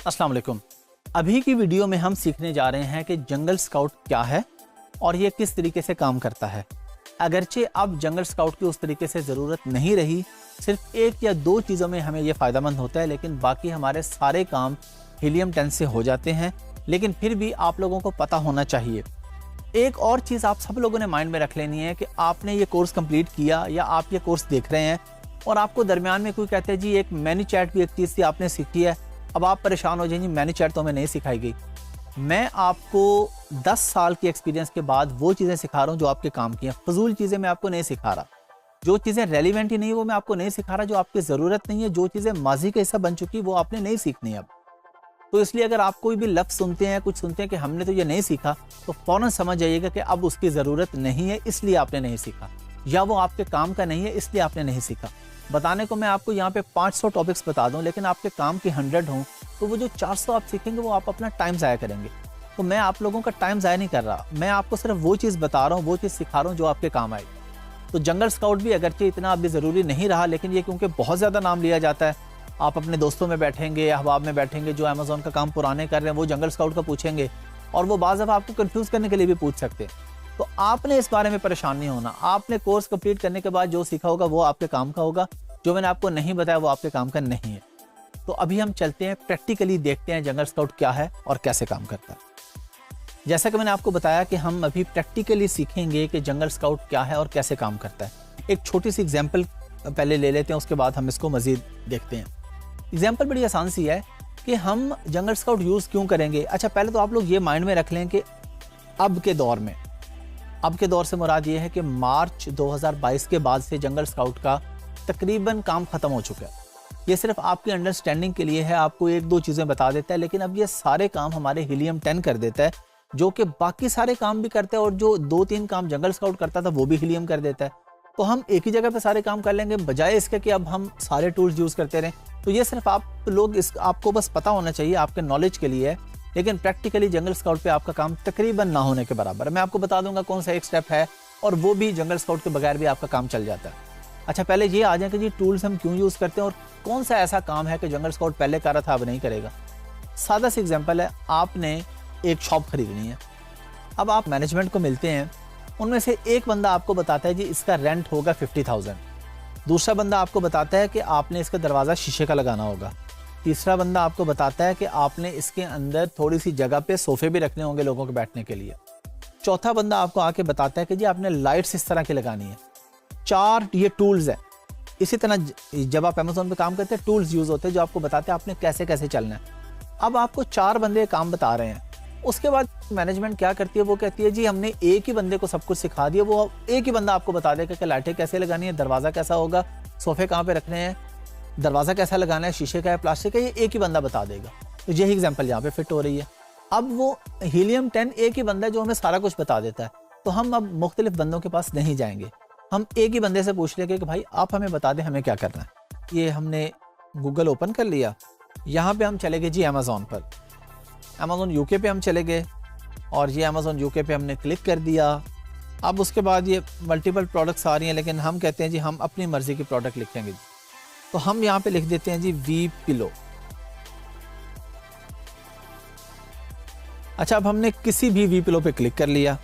अस्सलाम वालेकुम। अभी की वीडियो में हम सीखने जा रहे हैं कि जंगल स्काउट क्या है और ये किस तरीके से काम करता है। अगरचे अब जंगल स्काउट की उस तरीके से ज़रूरत नहीं रही, सिर्फ एक या दो चीज़ों में हमें ये फ़ायदेमंद होता है, लेकिन बाकी हमारे सारे काम हीलियम 10 से हो जाते हैं। लेकिन फिर भी आप लोगों को पता होना चाहिए। एक और चीज़ आप सब लोगों ने माइंड में रख लेनी है कि आपने ये कोर्स कंप्लीट किया या आप ये कोर्स देख रहे हैं और आपको दरमियान में कोई कहते हैं जी एक मैनी चैट भी एक चीज़ थी आपने सीखी है, अब आप परेशान हो जाएंगे मैनी चैट तो हमें नहीं सिखाई गई। मैं आपको 10 साल की एक्सपीरियंस के बाद वो चीज़ें सिखा रहा हूँ जो आपके काम की हैं। फजूल चीज़ें मैं आपको नहीं सिखा रहा, जो चीज़ें रेलिवेंट ही नहीं है वो मैं आपको नहीं सिखा रहा, जो आपकी ज़रूरत नहीं है, जो चीज़ें माजी का हिस्सा बन चुकी वो आपने नहीं सीखनी अब। तो इसलिए अगर आप कोई भी लफ्ज़ सुनते हैं, कुछ सुनते हैं कि हमने तो ये नहीं सीखा, तो फ़ौरन समझ जाइएगा कि अब उसकी ज़रूरत नहीं है, इसलिए आपने नहीं सीखा, या वो आपके काम का नहीं है इसलिए आपने नहीं सीखा। बताने को मैं आपको यहाँ पे 500 टॉपिक्स बता दूं, लेकिन आपके काम की 100 हों तो वो जो 400 आप सीखेंगे वो आप अपना टाइम ज़ाया करेंगे। तो मैं आप लोगों का टाइम ज़ाया नहीं कर रहा, मैं आपको सिर्फ वो चीज़ बता रहा हूँ, वो चीज़ सिखा रहा हूँ जो आपके काम आएगी। तो जंगल स्काउट भी अगरचे इतना अभी ज़रूरी नहीं रहा, लेकिन ये क्योंकि बहुत ज़्यादा नाम लिया जाता है, आप अपने दोस्तों में बैठेंगे या अहबाब में बैठेंगे जो अमेज़ॉन का काम पुराने कर रहे हैं वो जंगल स्काउट का पूछेंगे और वो बाज़ दफ़ा आपको कंफ्यूज करने के लिए भी पूछ सकते हैं। तो आपने इस बारे में परेशान नहीं होना। आपने कोर्स कंप्लीट करने के बाद जो सीखा होगा वो आपके काम का होगा, जो मैंने आपको नहीं बताया वो आपके काम का नहीं है। तो अभी हम चलते हैं प्रैक्टिकली देखते हैं जंगल स्काउट क्या है और कैसे काम करता है। जैसा कि मैंने आपको बताया कि हम अभी प्रैक्टिकली सीखेंगे कि जंगल स्काउट क्या है और कैसे काम करता है। एक छोटी सी एग्जांपल पहले ले लेते हैं, उसके बाद हम इसको मज़ीद देखते हैं। एग्जांपल बड़ी आसान सी है कि हम जंगल स्काउट यूज़ क्यों करेंगे। अच्छा, पहले तो आप लोग ये माइंड में रख लें कि अब के दौर से मुराद ये है कि मार्च 2022 के बाद से जंगल स्काउट का तकरीबन काम ख़त्म हो चुका है। ये सिर्फ आपकी अंडरस्टैंडिंग के लिए है, आपको एक दो चीज़ें बता देता है, लेकिन अब ये सारे काम हमारे हीलियम 10 कर देता है, जो कि बाकी सारे काम भी करता है और जो 2-3 काम जंगल स्काउट करता था वो भी हीलियम कर देता है। तो हम एक ही जगह पे सारे काम कर लेंगे बजाय इसके कि अब हम सारे टूल्स यूज़ करते रहें। तो ये सिर्फ आप लोग आपको बस पता होना चाहिए, आपके नॉलेज के लिए है, लेकिन प्रैक्टिकली जंगल स्काउट पे आपका काम तकरीबन ना होने के बराबर है। मैं आपको बता दूंगा कौन सा एक स्टेप है और वो भी जंगल स्काउट के बगैर भी आपका काम चल जाता है। अच्छा, पहले ये आ जाए कि जी टूल्स हम क्यों यूज़ करते हैं और कौन सा ऐसा काम है कि जंगल स्काउट पहले कर रहा था अब नहीं करेगा। सादा सी एग्जांपल है, आपने एक शॉप खरीदनी है, अब आप मैनेजमेंट को मिलते हैं, उनमें से एक बंदा आपको बताता है जी इसका रेंट होगा 50,000, दूसरा बंदा आपको बताता है कि आपने इसका दरवाज़ा शीशे का लगाना होगा, तीसरा बंदा आपको बताता है कि आपने इसके अंदर थोड़ी सी जगह पे सोफे भी रखने होंगे लोगों के बैठने के लिए, चौथा बंदा आपको आके बताता है कि जी आपने लाइट्स इस तरह की लगानी है। 4 ये टूल्स हैं। इसी तरह जब आप अमेज़ॉन पे काम करते हैं टूल्स यूज़ होते हैं जो आपको बताते हैं आपने कैसे कैसे चलना है। अब आपको 4 बंदे काम बता रहे हैं, उसके बाद मैनेजमेंट क्या करती है, वो कहती है जी हमने एक ही बंदे को सब कुछ सिखा दिया, वो एक ही बंदा आपको बता देगा कि लाइटें कैसे लगानी है, दरवाज़ा कैसा होगा, सोफे कहाँ पे रखने हैं, दरवाज़ा कैसा लगाना है, शीशे का है प्लास्टिक का, ये एक ही बंदा बता देगा। तो यही एग्जांपल यहाँ पे फिट हो रही है। अब वो हीलियम 10 एक ही बंदा है जो हमें सारा कुछ बता देता है, तो हम अब मुख्तलिफ बंदों के पास नहीं जाएंगे, हम एक ही बंदे से पूछ लेंगे कि भाई आप हमें बता दें हमें क्या करना है। ये हमने गूगल ओपन कर लिया, यहाँ पे हम चले गए जी अमेज़ॉन पर, अमेज़ॉन यूके पे हम चले गए और ये अमेज़ॉन यूके पे हमने क्लिक कर दिया। अब उसके बाद ये मल्टीपल प्रोडक्ट्स आ रही हैं, लेकिन हम कहते हैं जी हम अपनी मर्ज़ी की प्रोडक्ट लिखेंगे, तो हम यहाँ पे लिख देते हैं जी वी पिलो। अच्छा, अब हमने किसी भी वी पिलो पे क्लिक कर लिया,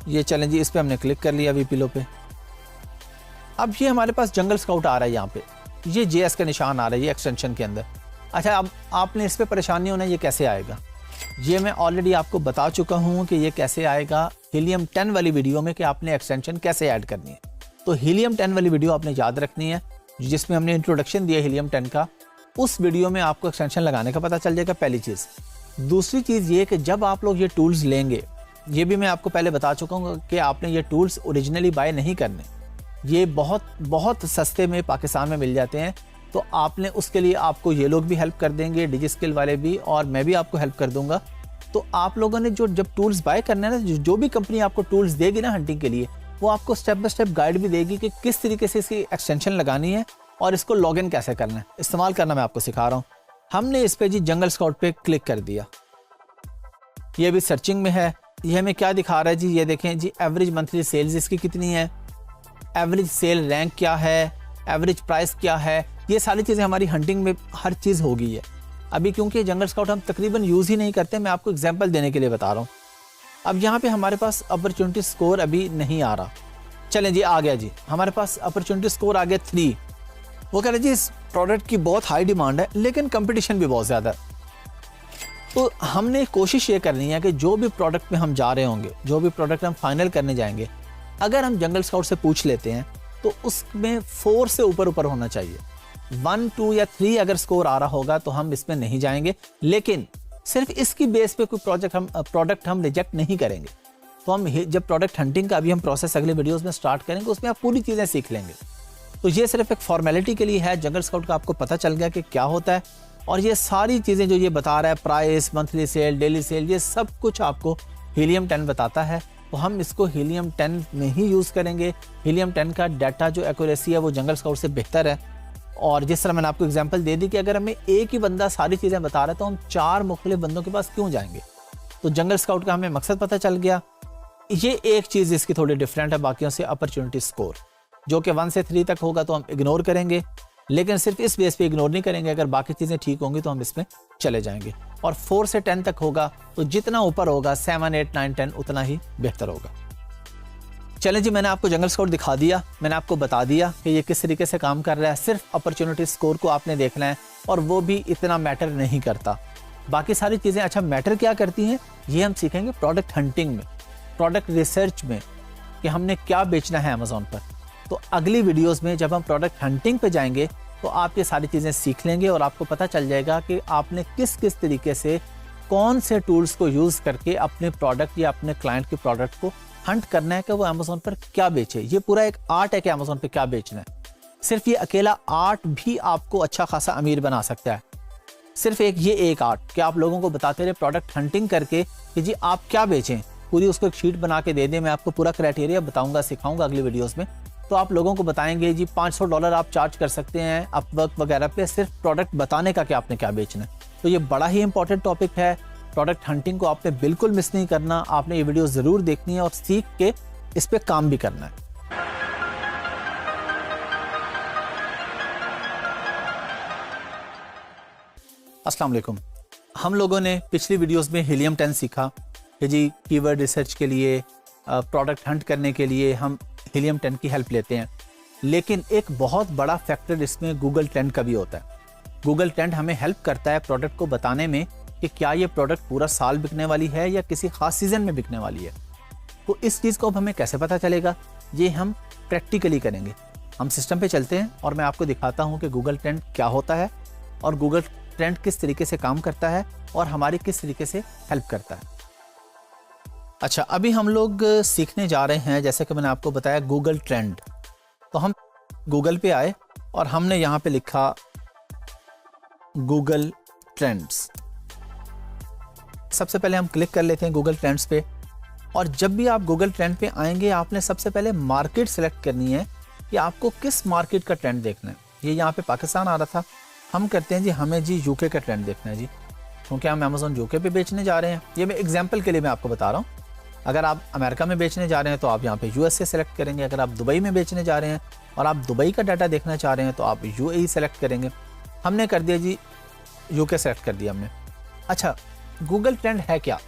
ये चलें जी इस पे हमने क्लिक कर लिया वी पिलो पे। अब ये हमारे पास जंगल स्काउट आ रहा है, यहाँ पे ये JS का निशान आ रहा है ये एक्सटेंशन के अंदर। अच्छा, अब आपने इस पे परेशान नहीं होना, ये कैसे आएगा ये मैं ऑलरेडी आपको बता चुका हूँ कि ये कैसे आएगा हीलियम 10 वाली वीडियो में कि आपने एक्सटेंशन कैसे ऐड करनी है। तो हीलियम 10 वाली वीडियो आपने याद रखनी है जिसमें हमने इंट्रोडक्शन दिया हीलियम 10 का, उस वीडियो में आपको एक्सटेंशन लगाने का पता चल जाएगा, पहली चीज़। दूसरी चीज़ ये कि जब आप लोग ये टूल्स लेंगे, ये भी मैं आपको पहले बता चुका हूँ कि आपने ये टूल्स ओरिजिनली बाय नहीं करने, ये बहुत सस्ते में पाकिस्तान में मिल जाते हैं। तो आपने उसके लिए आपको ये लोग भी हेल्प कर देंगे, डिजिस्किल वाले भी, और मैं भी आपको हेल्प कर दूंगा। तो आप लोगों ने जब टूल्स बाय करना है ना, जो भी कंपनी आपको टूल्स देगी ना हंटिंग के लिए, वो आपको स्टेप बाय स्टेप गाइड भी देगी कि किस तरीके से इसकी एक्सटेंशन लगानी है और इसको लॉगिन कैसे करना है, इस्तेमाल करना मैं आपको सिखा रहा हूँ। हमने इस पे जी जंगल स्काउट पे क्लिक कर दिया, ये भी सर्चिंग में है। ये हमें क्या दिखा रहा है जी, ये देखें जी एवरेज मंथली सेल्स इसकी कितनी है, एवरेज सेल रैंक क्या है, एवरेज प्राइस क्या है, ये सारी चीज़ें हमारी हंटिंग में हर चीज़ हो गई है। अभी क्योंकि जंगल स्काउट हम तकरीबन यूज़ ही नहीं करते, मैं आपको एग्जांपल देने के लिए बता रहा हूँ। अब यहाँ पे हमारे पास अपॉर्चुनिटी स्कोर अभी नहीं आ रहा। चलें जी, आ गया जी, हमारे पास अपॉर्चुनिटी स्कोर आ गया 3। वो कह रहे जी इस प्रोडक्ट की बहुत हाई डिमांड है लेकिन कंपटीशन भी बहुत ज़्यादा है। तो हमने कोशिश ये करनी है कि जो भी प्रोडक्ट में हम जा रहे होंगे, जो भी प्रोडक्ट हम फाइनल करने जाएंगे, अगर हम जंगल स्काउट से पूछ लेते हैं तो उसमें 4 से ऊपर होना चाहिए। 1, 2 या 3 अगर स्कोर आ रहा होगा तो हम इसमें नहीं जाएंगे, लेकिन सिर्फ इसकी बेस पे कोई प्रोडक्ट हम रिजेक्ट नहीं करेंगे। तो हम जब प्रोडक्ट हंटिंग का अभी हम प्रोसेस अगले वीडियोस में स्टार्ट करेंगे, उसमें आप पूरी चीज़ें सीख लेंगे। तो ये सिर्फ एक फॉर्मेलिटी के लिए है, जंगल स्काउट का आपको पता चल गया कि क्या होता है, और ये सारी चीज़ें जो ये बता रहा है, price, monthly cell, daily cell, ये सब कुछ आपको हीलियम 10 बताता है। तो हम इसको हीलियम 10 में ही यूज़ करेंगे। हीलियम 10 का डाटा जो एक्यूरेसी है वो जंगल स्काउट से बेहतर है। और जिस तरह मैंने आपको एग्जांपल दे दी कि अगर हमें एक ही बंदा सारी चीज़ें बता रहा है तो हम 4 मुख्तलिफ बंदों के पास क्यों जाएंगे। तो जंगल स्काउट का हमें मकसद पता चल गया। ये एक चीज़ इसकी थोड़ी डिफरेंट है बाकियों से, अपॉर्चुनिटी स्कोर जो कि 1 से 3 तक होगा तो हम इग्नोर करेंगे, लेकिन सिर्फ इस बेस पे इग्नोर नहीं करेंगे। अगर बाकी चीज़ें ठीक होंगी तो हम इसमें चले जाएंगे। और 4 से 10 तक होगा तो जितना ऊपर होगा 7, 8, 9, 10 उतना ही बेहतर होगा। चलें जी, मैंने आपको जंगल स्काउट दिखा दिया, मैंने आपको बता दिया कि ये किस तरीके से काम कर रहा है। सिर्फ अपॉर्चुनिटी स्कोर को आपने देखना है और वो भी इतना मैटर नहीं करता। बाकी सारी चीज़ें अच्छा मैटर क्या करती हैं ये हम सीखेंगे प्रोडक्ट हंटिंग में, प्रोडक्ट रिसर्च में, कि हमने क्या बेचना है अमेज़ॉन पर। तो अगली वीडियोस में जब हम प्रोडक्ट हंटिंग पे जाएंगे तो आप ये सारी चीज़ें सीख लेंगे और आपको पता चल जाएगा कि आपने किस किस तरीके से कौन से टूल्स को यूज़ करके अपने प्रोडक्ट या अपने क्लाइंट के प्रोडक्ट को हंट करना है कि वो अमेज़ॉन पर क्या बेचे। ये पूरा एक आर्ट है कि अमेज़ॉन पे क्या बेचना है। सिर्फ ये अकेला आर्ट भी आपको अच्छा खासा अमीर बना सकता है। सिर्फ ये एक आर्ट कि आप लोगों को बताते रहे प्रोडक्ट हंटिंग करके कि जी आप क्या बेचें, पूरी उसको एक शीट बना के दे दें। मैं आपको पूरा क्राइटेरिया बताऊंगा, सिखाऊंगा अगली वीडियोस में। तो आप लोगों को बताएंगे जी $500 आप चार्ज कर सकते हैं अपवर्क वगैरह पे सिर्फ प्रोडक्ट बताने का कि आपने क्या बेचना है। तो ये बड़ा ही इंपॉर्टेंट टॉपिक है। प्रोडक्ट हंटिंग को आपने बिल्कुल मिस नहीं करना, आपने ये वीडियो ज़रूर देखनी है और सीख के इस पे काम भी करना है। अस्सलाम वालेकुम। हम लोगों ने पिछली वीडियोस में हीलियम 10 सीखा कि जी कीवर्ड रिसर्च के लिए, प्रोडक्ट हंट करने के लिए हम हीलियम 10 की हेल्प लेते हैं। लेकिन एक बहुत बड़ा फैक्टर इसमें गूगल ट्रेंड का भी होता है। गूगल ट्रेंड हमें हेल्प करता है प्रोडक्ट को बताने में कि क्या ये प्रोडक्ट पूरा साल बिकने वाली है या किसी खास सीजन में बिकने वाली है। तो इस चीज़ को अब हमें कैसे पता चलेगा, ये हम प्रैक्टिकली करेंगे। हम सिस्टम पे चलते हैं और मैं आपको दिखाता हूँ कि गूगल ट्रेंड क्या होता है और गूगल ट्रेंड किस तरीके से काम करता है और हमारी किस तरीके से हेल्प करता है। अच्छा, अभी हम लोग सीखने जा रहे हैं, जैसे कि मैंने आपको बताया, गूगल ट्रेंड। तो हम गूगल पे आए और हमने यहाँ पे लिखा गूगल ट्रेंड्स। सबसे पहले हम क्लिक कर लेते हैं गूगल ट्रेंड्स पे। और जब भी आप गूगल ट्रेंड पे आएंगे आपने सबसे पहले मार्केट सेलेक्ट करनी है कि आपको किस मार्केट का ट्रेंड देखना है। ये यहाँ पे पाकिस्तान आ रहा था, हम करते हैं जी हमें जी यूके का ट्रेंड देखना है जी, क्योंकि हम अमेज़ॉन यूके पे बेचने जा रहे हैं। ये मैं एग्जाम्पल के लिए मैं आपको बता रहा हूँ। अगर आप अमेरिका में बेचने जा रहे हैं तो आप यहाँ पे यूएसए सेलेक्ट करेंगे। अगर आप दुबई में बेचने जा रहे हैं और आप दुबई का डाटा देखना चाह रहे हैं तो आप यूएई सेलेक्ट करेंगे। हमने कर दिया जी यूके सेलेक्ट कर दिया हमने। अच्छा, गूगल ट्रेंड है क्या?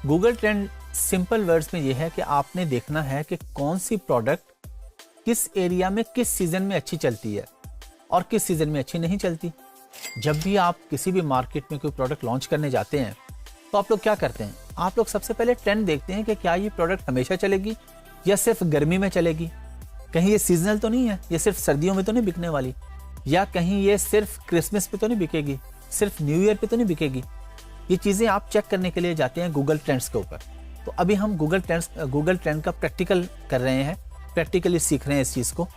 गूगल ट्रेंड सिंपल वर्ड्स में ये है कि आपने देखना है कि कौन सी प्रोडक्ट किस एरिया में किस सीजन में अच्छी चलती है और किस सीजन में अच्छी नहीं चलती। जब भी आप किसी भी मार्केट में कोई प्रोडक्ट लॉन्च करने जाते हैं तो आप लोग क्या करते हैं, आप लोग सबसे पहले ट्रेंड देखते हैं कि क्या ये प्रोडक्ट हमेशा चलेगी या सिर्फ गर्मी में चलेगी। कहीं ये सीजनल तो नहीं है, ये सिर्फ सर्दियों में तो नहीं बिकने वाली, या कहीं ये सिर्फ क्रिसमस पे तो नहीं बिकेगी, सिर्फ न्यू ईयर पे तो नहीं बिकेगी। ये चीज़ें आप चेक करने के लिए जाते हैं गूगल ट्रेंड्स के ऊपर। तो अभी हम गूगल ट्रेंड का प्रैक्टिकल कर रहे हैं, प्रैक्टिकली सीख रहे हैं इस चीज़ को।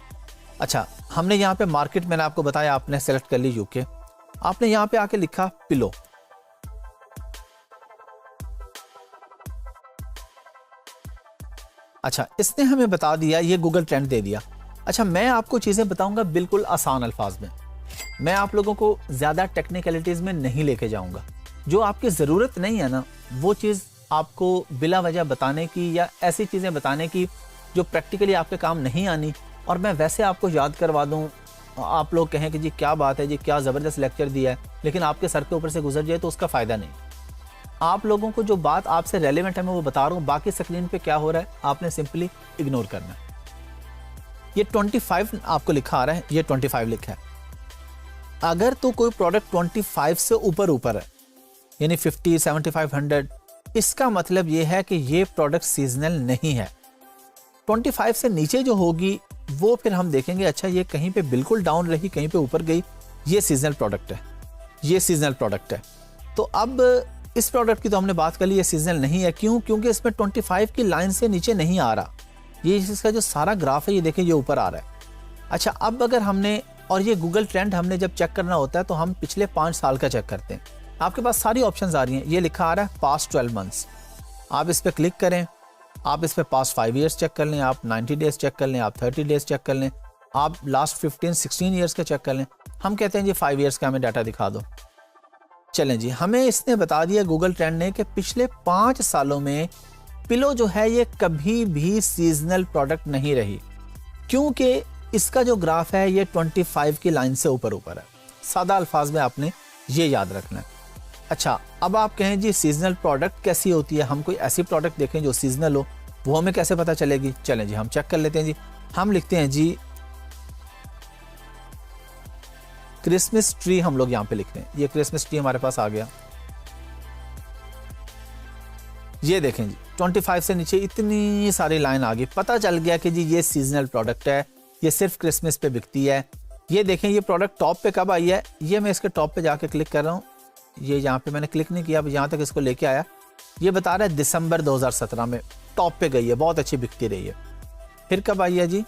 अच्छा, हमने यहाँ पे मार्केट, मैंने आपको बताया, आपने सेलेक्ट कर ली यूके। आपने यहाँ पे आके लिखा पिलो। अच्छा, इसने हमें बता दिया, ये गूगल ट्रेंड दे दिया। अच्छा, मैं आपको चीज़ें बताऊंगा बिल्कुल आसान अल्फाज में। मैं आप लोगों को ज़्यादा टेक्निकलिटीज़ में नहीं लेके जाऊंगा। जो आपकी ज़रूरत नहीं है ना, वो चीज़ आपको बिला वजह बताने की या ऐसी चीज़ें बताने की जो प्रैक्टिकली आपके काम नहीं आनी, और मैं वैसे आपको याद करवा दूं आप लोग कहें कि जी क्या बात है जी, क्या ज़बरदस्त लेक्चर दिया है, लेकिन आपके सर के ऊपर से गुजर जाए तो उसका फ़ायदा नहीं। आप लोगों को जो बात आपसे रेलेवेंट है मैं वो बता रहा हूँ, बाकी स्क्रीन पे क्या हो रहा है आपने सिंपली इग्नोर करना है। ये 25 आपको लिखा आ रहा है, ये 25 लिखा है। अगर तो कोई प्रोडक्ट 25 से ऊपर है, यानी 50, 75, 100, इसका मतलब ये है कि ये प्रोडक्ट सीजनल नहीं है। 25 से नीचे जो होगी वो फिर हम देखेंगे, अच्छा ये कहीं पे बिल्कुल डाउन रही, कहीं पे ऊपर गई, ये सीजनल प्रोडक्ट है, ये सीजनल प्रोडक्ट है। तो अब इस प्रोडक्ट की तो हमने बात कर ली, ये सीजनल नहीं है। क्यों? क्योंकि इसमें 25 की लाइन से नीचे नहीं आ रहा। ये इसका जो सारा ग्राफ है ये देखें, ये ऊपर आ रहा है। अच्छा, अब अगर हमने, और ये गूगल ट्रेंड हमने जब चेक करना होता है तो हम पिछले 5 साल का चेक करते हैं। आपके पास सारी ऑप्शंस आ रही हैं, ये लिखा आ रहा है पास्ट 12 मंथ्स। आप इस पर क्लिक करें, आप इस पर पास्ट 5 ईयर्स चेक कर लें, आप 90 डेज चेक कर लें, आप 30 डेज चेक कर लें, आप लास्ट 15-16 ईयर्स का चेक कर लें। हम कहते हैं जी 5 ईयर्स का हमें डाटा दिखा दो। चलें जी, हमें इसने बता दिया गूगल ट्रेंड ने कि पिछले 5 सालों में पिलो जो है ये कभी भी सीजनल प्रोडक्ट नहीं रही, क्योंकि इसका जो ग्राफ है ये 25 की लाइन से ऊपर है। सादा अल्फाज में आपने ये याद रखना है। अच्छा, अब आप कहें जी सीजनल प्रोडक्ट कैसी होती है, हम कोई ऐसी प्रोडक्ट देखें जो सीजनल हो, वो हमें कैसे पता चलेगी? चलें जी हम चेक कर लेते हैं जी। हम लिखते हैं जी क्रिसमस ट्री, हम लोग यहाँ पे लिख रहे हैं, ये क्रिसमस ट्री हमारे पास आ गया। ये देखें जी 25 से नीचे इतनी सारी लाइन आ गई, पता चल गया कि जी ये सीजनल प्रोडक्ट है, ये सिर्फ क्रिसमस पे बिकती है। ये देखें ये प्रोडक्ट टॉप पे कब आई है, ये मैं इसके टॉप पे जाके क्लिक कर रहा हूँ, ये यहाँ पे मैंने क्लिक नहीं किया, अब यहाँ तक इसको लेके आया, ये बता रहा है दिसंबर 2017 में टॉप पे गई है, बहुत अच्छी बिकती रही है। फिर कब आई है जी,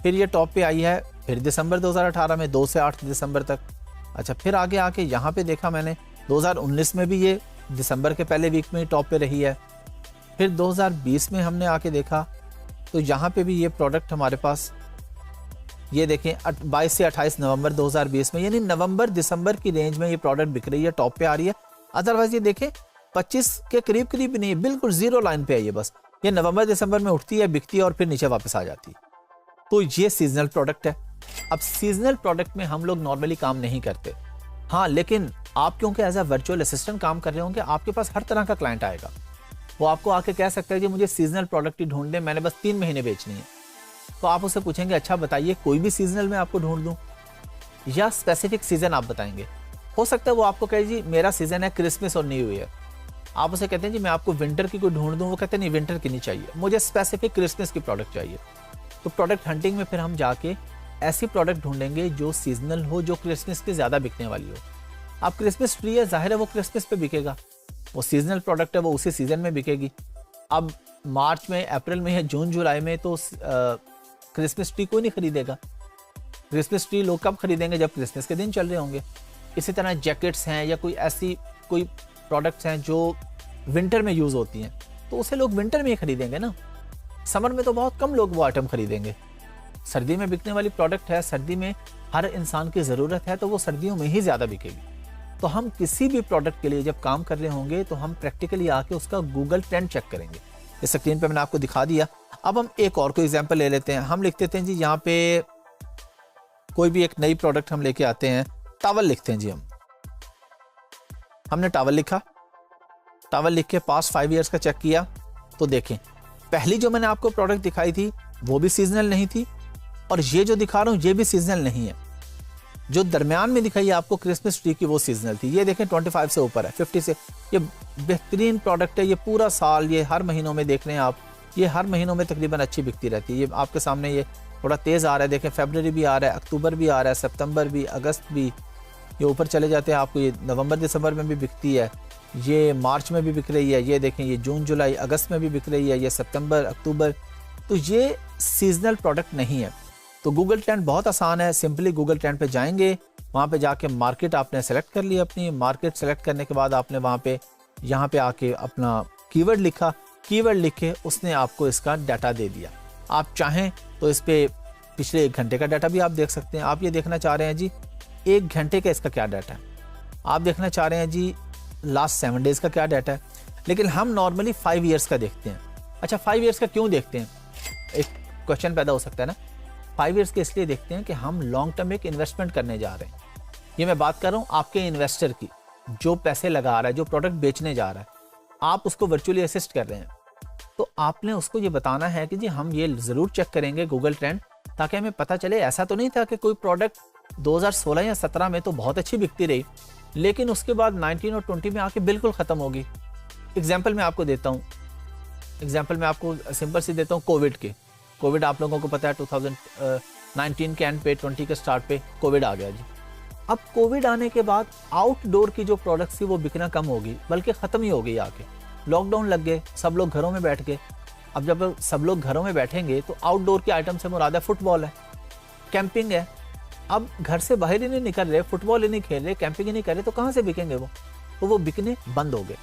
फिर ये टॉप पे आई है फिर दिसंबर 2018 में 2 से 8 दिसंबर तक। अच्छा, फिर आगे आके यहाँ पे देखा मैंने 2019 में भी ये दिसंबर के पहले वीक में टॉप पे रही है। फिर 2020 में हमने आके देखा तो यहाँ पे भी ये प्रोडक्ट हमारे पास, ये देखें 22 से 28 नवंबर 2020 में, यानी नवंबर दिसंबर की रेंज में ये प्रोडक्ट बिक रही है, टॉप पे आ रही है। अदरवाइज ये देखें 25 के करीब करीब नहीं है, बिल्कुल जीरो लाइन पे है ये, बस ये नवंबर दिसंबर में उठती है, बिकती है और फिर नीचे वापस आ जाती है। तो ये सीजनल प्रोडक्ट है। अब सीजनल प्रोडक्ट में हम लोग नॉर्मली काम नहीं करते, हाँ, लेकिन आप क्योंकि एज अ वर्चुअल असिस्टेंट काम कर रहे होंगे, आपके पास हर तरह का क्लाइंट आएगा, वो आपको आके कह सकता है कि मुझे सीजनल प्रोडक्ट ही ढूंढ दे, मैंने बस 3 महीने बेचनी है। तो आप उससे पूछेंगे अच्छा बताइए कोई भी सीजनल में आपको ढूंढ दूं, या स्पेसिफिक सीजन आप बताएंगे। हो सकता है वो आपको कहे जी मेरा सीजन है क्रिसमस और न्यू ईयर, आप उसे कहते हैं जी मैं आपको विंटर की कोई ढूंढ दूं, वो कहते हैं नहीं विंटर की नहीं चाहिए, मुझे स्पेसिफिक क्रिसमस की प्रोडक्ट चाहिए। तो प्रोडक्ट हंटिंग में फिर हम जाके ऐसी प्रोडक्ट ढूंढेंगे जो सीजनल हो, जो क्रिसमस की ज़्यादा बिकने वाली हो। अब क्रिसमस ट्री है, जाहिर है वो क्रिसमस पे बिकेगा, वो सीजनल प्रोडक्ट है, वो उसी सीजन में बिकेगी। अब मार्च में, अप्रैल में या जून जुलाई में तो क्रिसमस ट्री कोई नहीं खरीदेगा। क्रिसमस ट्री लोग कब खरीदेंगे, जब क्रिसमस के दिन चल रहे होंगे। इसी तरह जैकेट्स हैं या कोई ऐसी कोई प्रोडक्ट्स हैं जो विंटर में यूज़ होती हैं, तो उसे लोग विंटर में ही खरीदेंगे ना। समर में तो बहुत कम लोग वो आइटम खरीदेंगे। सर्दी में बिकने वाली प्रोडक्ट है, सर्दी में हर इंसान की ज़रूरत है, तो वो सर्दियों में ही ज़्यादा बिकेगी। तो हम किसी भी प्रोडक्ट के लिए जब काम कर रहे होंगे तो हम प्रैक्टिकली आके उसका गूगल ट्रेंड चेक करेंगे। इस स्क्रीन पे मैंने आपको दिखा दिया। अब हम एक और कोई एग्जांपल ले लेते हैं। हम लिख देते हैं जी यहाँ पे कोई भी एक नई प्रोडक्ट हम लेके आते हैं, टॉवल लिखते हैं जी। हमने टॉवल लिखा, टॉवल लिख के पास 5 ईयर्स का चेक किया, तो देखें पहली जो मैंने आपको प्रोडक्ट दिखाई थी वो भी सीजनल नहीं थी, और ये जो दिखा रहा हूँ ये भी सीजनल नहीं है। जो दरमियान में दिखाई है आपको क्रिसमस ट्री की, वो सीजनल थी। ये देखें 25 से ऊपर है, 50 से। ये बेहतरीन प्रोडक्ट है, ये पूरा साल, ये हर महीनों में देख रहे हैं आप, ये हर महीनों में तकरीबन अच्छी बिकती रहती है। ये आपके सामने ये थोड़ा तेज़ आ रहा है, देखें फरवरी भी आ रहा है, अक्टूबर भी आ रहा है, सितंबर भी, अगस्त भी, ये ऊपर चले जाते हैं आपको। ये नवंबर दिसंबर में भी बिकती है, ये मार्च में भी बिक रही है, ये देखें ये जून जुलाई अगस्त में भी बिक रही है, ये सितंबर अक्टूबर। तो ये सीजनल प्रोडक्ट नहीं है। तो गूगल ट्रेंड बहुत आसान है, सिंपली गूगल ट्रेंड पे जाएंगे, वहाँ पे जाके मार्केट आपने सेलेक्ट कर ली अपनी। मार्केट सेलेक्ट करने के बाद आपने वहाँ पे यहाँ पे आके अपना कीवर्ड लिखा, कीवर्ड लिख के उसने आपको इसका डाटा दे दिया। आप चाहें तो इस पर पिछले 1 घंटे का डाटा भी आप देख सकते हैं। आप ये देखना चाह रहे हैं जी 1 घंटे का इसका क्या डाटा है, आप देखना चाह रहे हैं जी लास्ट 7 डेज़ का क्या डाटा है, लेकिन हम नॉर्मली 5 ईयर्स का देखते हैं। अच्छा 5 ईयर्स का क्यों देखते हैं, एक क्वेश्चन पैदा हो सकता है ना। 5 ईयर्स के इसलिए देखते हैं कि हम लॉन्ग टर्म एक इन्वेस्टमेंट करने जा रहे हैं। ये मैं बात कर रहा हूँ आपके इन्वेस्टर की, जो पैसे लगा रहा है, जो प्रोडक्ट बेचने जा रहा है, आप उसको वर्चुअली असिस्ट कर रहे हैं। तो आपने उसको ये बताना है कि जी हम ये ज़रूर चेक करेंगे गूगल ट्रेंड, ताकि हमें पता चले ऐसा तो नहीं था कि कोई प्रोडक्ट 2016 या 17 में तो बहुत अच्छी बिकती रही, लेकिन उसके बाद 19 और 20 में आके बिल्कुल ख़त्म होगी। एग्जाम्पल मैं आपको देता हूँ, सिंपल सी देता हूँ कोविड के। कोविड आप लोगों को पता है 2019 के एंड पे, 20 के स्टार्ट पे कोविड आ गया जी। अब कोविड आने के बाद आउटडोर की जो प्रोडक्ट्स थी वो बिकना कम होगी, बल्कि ख़त्म ही हो गई आके। लॉकडाउन लग गए, सब लोग घरों में बैठ गए। अब जब सब लोग घरों में बैठेंगे तो आउटडोर के आइटम से मुराद है फुटबॉल है, कैंपिंग है। अब घर से बाहर ही नहीं निकल रहे, फुटबॉल ही नहीं खेल रहे, कैंपिंग ही नहीं कर रहे, तो कहाँ से बिकेंगे वो? तो वो बिकने बंद हो गए।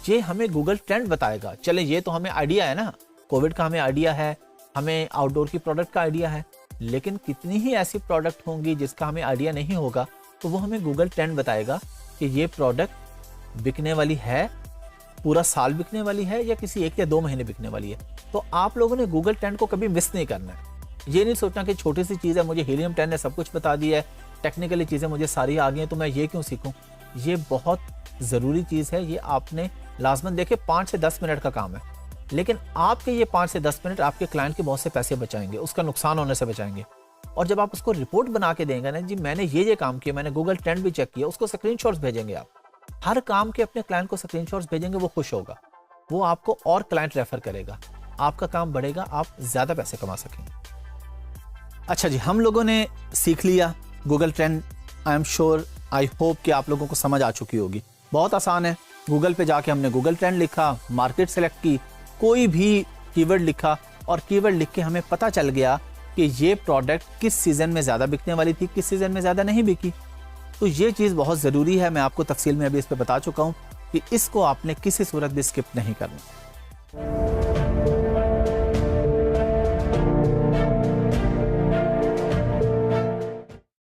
ये हमें गूगल ट्रेंड बताएगा। चले ये तो हमें आइडिया है ना, कोविड का हमें आइडिया है, हमें आउटडोर की प्रोडक्ट का आइडिया है, लेकिन कितनी ही ऐसी प्रोडक्ट होंगी जिसका हमें आइडिया नहीं होगा, तो वो हमें गूगल ट्रेंड बताएगा कि ये प्रोडक्ट बिकने वाली है, पूरा साल बिकने वाली है, या किसी 1 या 2 महीने बिकने वाली है। तो आप लोगों ने गूगल ट्रेंड को कभी मिस नहीं करना है। ये नहीं सोचना कि छोटी सी चीज़ है, मुझे हीलियम 10 ने सब कुछ बता दिया है, टेक्निकली चीज़ें मुझे सारी आ गई हैं, तो मैं ये क्यों सीखूं। ये बहुत ज़रूरी चीज़ है, ये आपने लाजमन देखे 5 से 10 मिनट का काम है, लेकिन आपके ये 5 से 10 मिनट आपके क्लाइंट के बहुत से पैसे बचाएंगे, उसका नुकसान होने से बचाएंगे। और जब आप उसको रिपोर्ट बना के देंगे ना, जी मैंने ये काम किया, मैंने गूगल ट्रेंड भी चेक किया, उसको स्क्रीनशॉट्स भेजेंगे आप। हर काम के अपने क्लाइंट को स्क्रीनशॉट्स भेजेंगे, वो खुश होगा, वो आपको और क्लाइंट रेफर करेगा, आपका काम बढ़ेगा, आप ज़्यादा पैसे कमा सकेंगे। अच्छा जी, हम लोगों ने सीख लिया Google trend. I am sure, I hope कि आप लोगों को समझ आ चुकी होगी। बहुत आसान है, गूगल पे जाके हमने गूगल ट्रेंड लिखा, मार्केट सेलेक्ट की, कोई भी कीवर्ड लिखा, और कीवर्ड लिख के हमें पता चल गया कि ये प्रोडक्ट किस सीज़न में ज़्यादा बिकने वाली थी, किस सीज़न में ज़्यादा नहीं बिकी। तो ये चीज़ बहुत ज़रूरी है, मैं आपको तफसील में अभी इस पर बता चुका हूँ कि इसको आपने किसी सूरत भी स्किप नहीं करना।